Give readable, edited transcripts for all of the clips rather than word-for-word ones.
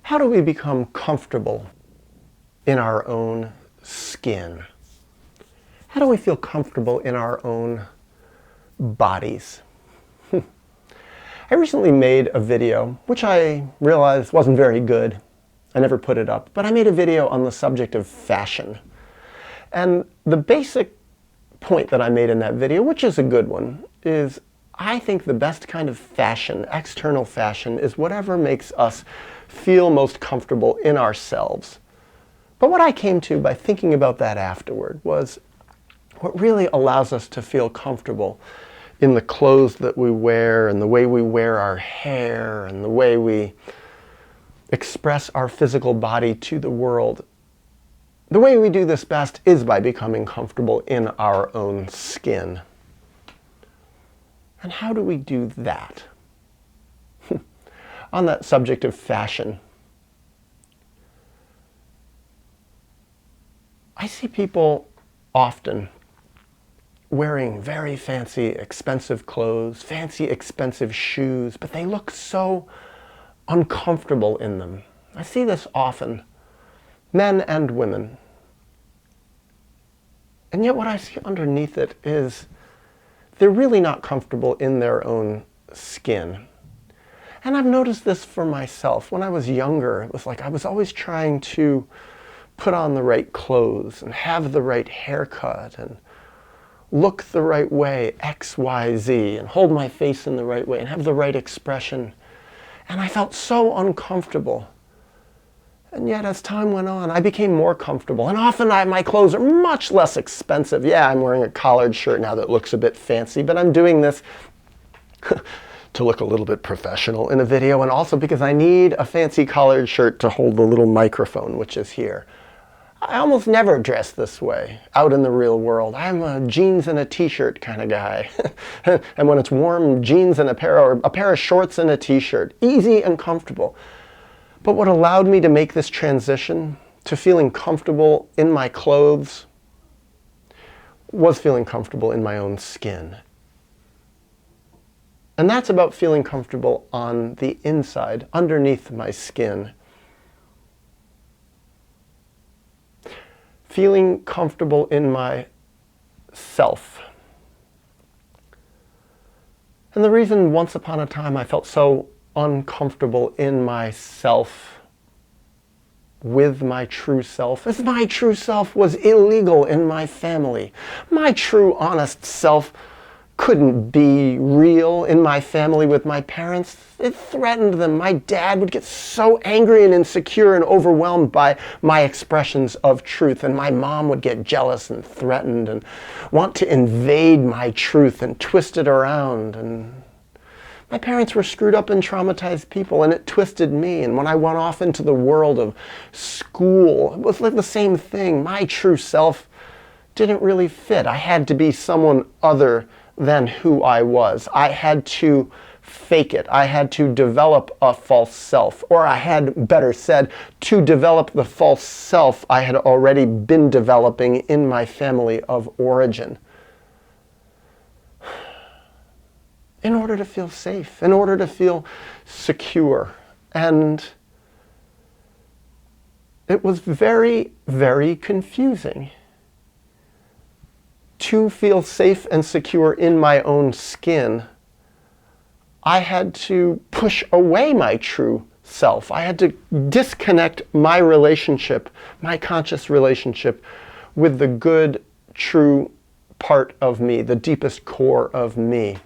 How do we become comfortable in our own skin? How do we feel comfortable in our own bodies? I recently made a video, which I realized wasn't very good. I never put it up, but I made a video on the subject of fashion. And the basic point that I made in that video, which is a good one, is I think the best kind of fashion, external fashion, is whatever makes us feel most comfortable in ourselves. But what I came to by thinking about that afterward was what really allows us to feel comfortable in the clothes that we wear and the way we wear our hair and the way we express our physical body to the world. The way we do this best is by becoming comfortable in our own skin. And how do we do that? On that subject of fashion, I see people often wearing very fancy, expensive clothes, fancy, expensive shoes, but they look so uncomfortable in them. I see this often, men and women. And yet what I see underneath it is they're really not comfortable in their own skin. And I've noticed this for myself. When I was younger, it was like I was always trying to put on the right clothes and have the right haircut and look the right way, X, Y, Z, and hold my face in the right way and have the right expression. And I felt so uncomfortable. And yet as time went on, I became more comfortable. And often my clothes are much less expensive. Yeah, I'm wearing a collared shirt now that looks a bit fancy, but I'm doing this to look a little bit professional in a video, and also because I need a fancy collared shirt to hold the little microphone, which is here. I almost never dress this way out in the real world. I'm a jeans and a t-shirt kind of guy. And when it's warm, jeans and a pair of shorts and a t-shirt. Easy and comfortable. But what allowed me to make this transition to feeling comfortable in my clothes was feeling comfortable in my own skin. And that's about feeling comfortable on the inside, underneath my skin. Feeling comfortable in myself. And the reason once upon a time I felt so uncomfortable in myself, with my true self, is my true self was illegal in my family. My true, honest self couldn't be real in my family with my parents. It threatened them. My dad would get so angry and insecure and overwhelmed by my expressions of truth, and my mom would get jealous and threatened and want to invade my truth and twist it around. And my parents were screwed up and traumatized people, and it twisted me. And when I went off into the world of school, it was like the same thing. My true self didn't really fit. I had to be someone other than who I was. I had to fake it. I had to develop a false self, or I had, better said, to develop the false self I had already been developing in my family of origin. In order to feel safe, in order to feel secure. And it was very, very confusing to feel safe and secure in my own skin. I had to push away my true self. I had to disconnect my relationship, my conscious relationship, with the good, true part of me, the deepest core of me.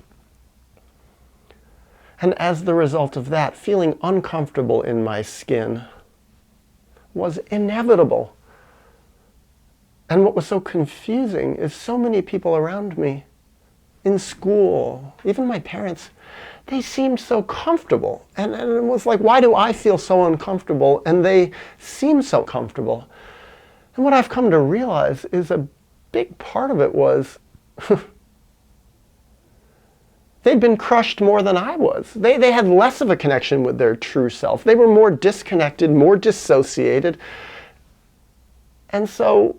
And as the result of that, feeling uncomfortable in my skin was inevitable. And what was so confusing is so many people around me, in school, even my parents, they seemed so comfortable. And it was like, why do I feel so uncomfortable and they seem so comfortable? And what I've come to realize is a big part of it was they'd been crushed more than I was. They had less of a connection with their true self. They were more disconnected, more dissociated. And so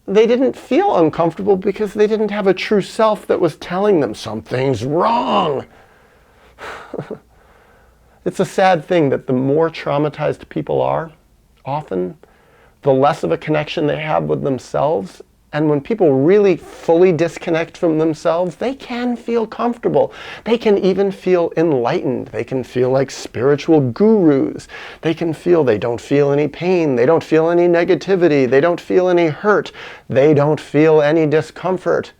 they didn't feel uncomfortable because they didn't have a true self that was telling them something's wrong. It's a sad thing that the more traumatized people are, often, the less of a connection they have with themselves. And when people really fully disconnect from themselves, they can feel comfortable. They can even feel enlightened. They can feel like spiritual gurus. They can feel they don't feel any pain. They don't feel any negativity. They don't feel any hurt. They don't feel any discomfort.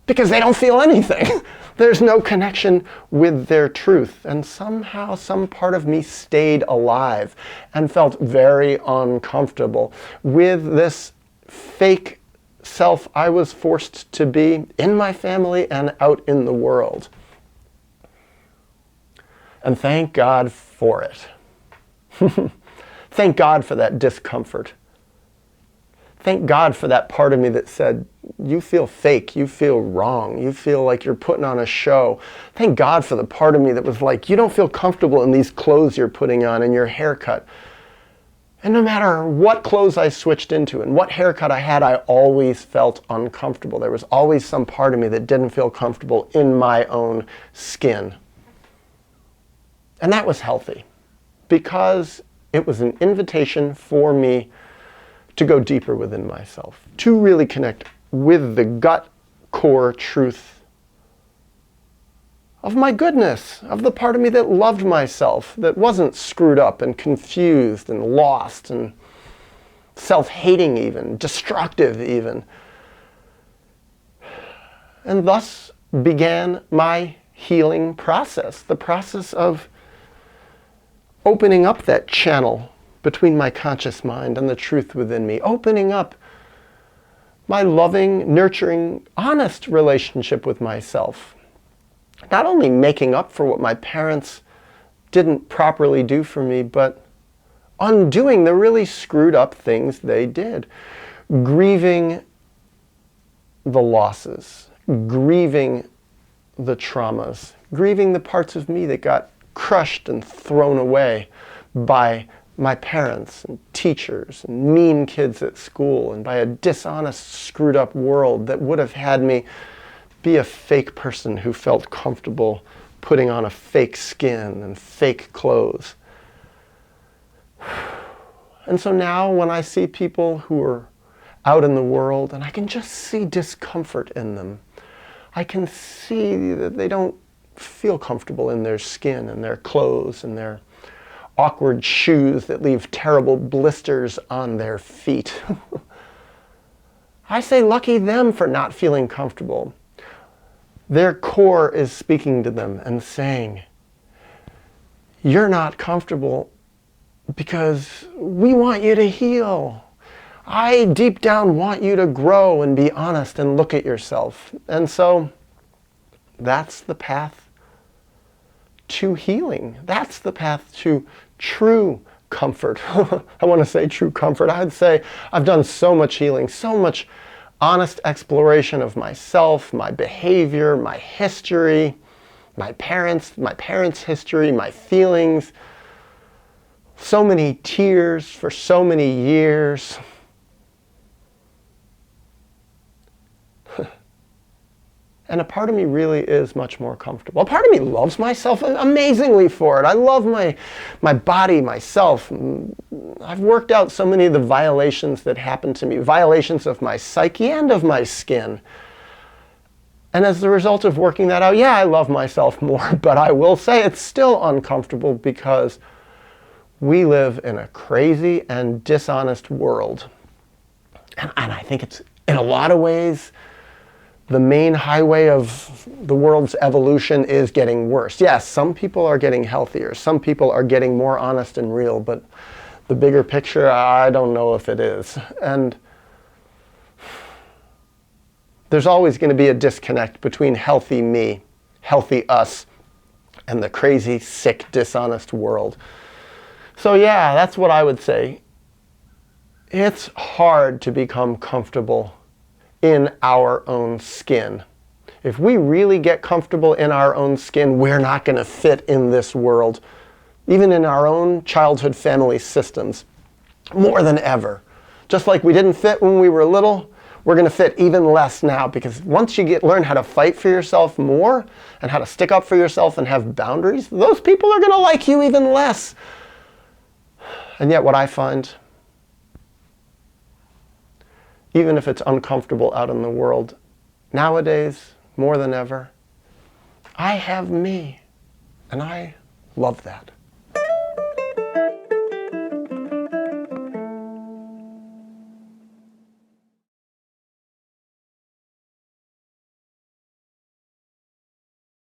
Because they don't feel anything. There's no connection with their truth. And somehow some part of me stayed alive and felt very uncomfortable with this fake self I was forced to be in my family and out in the world. And thank God for it. Thank God for that discomfort. Thank God for that part of me that said, you feel fake, you feel wrong, you feel like you're putting on a show. Thank God for the part of me that was like, you don't feel comfortable in these clothes you're putting on and your haircut. And no matter what clothes I switched into and what haircut I had, I always felt uncomfortable. There was always some part of me that didn't feel comfortable in my own skin. And that was healthy, because it was an invitation for me to go deeper within myself, to really connect with the gut core truth of my goodness, of the part of me that loved myself, that wasn't screwed up and confused and lost and self-hating even, destructive even. And thus began my healing process, the process of opening up that channel between my conscious mind and the truth within me, opening up my loving, nurturing, honest relationship with myself. Not only making up for what my parents didn't properly do for me, but undoing the really screwed up things they did. Grieving the losses, grieving the traumas, grieving the parts of me that got crushed and thrown away by my parents and teachers and mean kids at school, and by a dishonest, screwed up world that would have had me be a fake person who felt comfortable putting on a fake skin and fake clothes. And so now when I see people who are out in the world and I can just see discomfort in them, I can see that they don't feel comfortable in their skin and their clothes and their awkward shoes that leave terrible blisters on their feet. I say lucky them for not feeling comfortable. Their core is speaking to them and saying, you're not comfortable because we want you to heal. I deep down want you to grow and be honest and look at yourself. And so that's the path to healing. That's the path to true comfort. I want to say true comfort. I'd say I've done so much healing, so much honest exploration of myself, my behavior, my history, my parents' history, my feelings, so many tears for so many years. And a part of me really is much more comfortable. A part of me loves myself amazingly for it. I love my body, myself. I've worked out so many of the violations that happen to me, violations of my psyche and of my skin. And as a result of working that out, yeah, I love myself more, but I will say it's still uncomfortable because we live in a crazy and dishonest world. And I think it's, in a lot of ways, the main highway of the world's evolution is getting worse. Yes, some people are getting healthier. Some people are getting more honest and real, but the bigger picture, I don't know if it is. And there's always going to be a disconnect between healthy me, healthy us, and the crazy, sick, dishonest world. So yeah, that's what I would say. It's hard to become comfortable in our own skin. If we really get comfortable in our own skin, we're not going to fit in this world, even in our own childhood family systems, more than ever. Just like we didn't fit when we were little, we're going to fit even less now, because once you learn how to fight for yourself more and how to stick up for yourself and have boundaries, those people are going to like you even less. And yet what I find, even if it's uncomfortable out in the world, nowadays, more than ever, I have me. And I love that.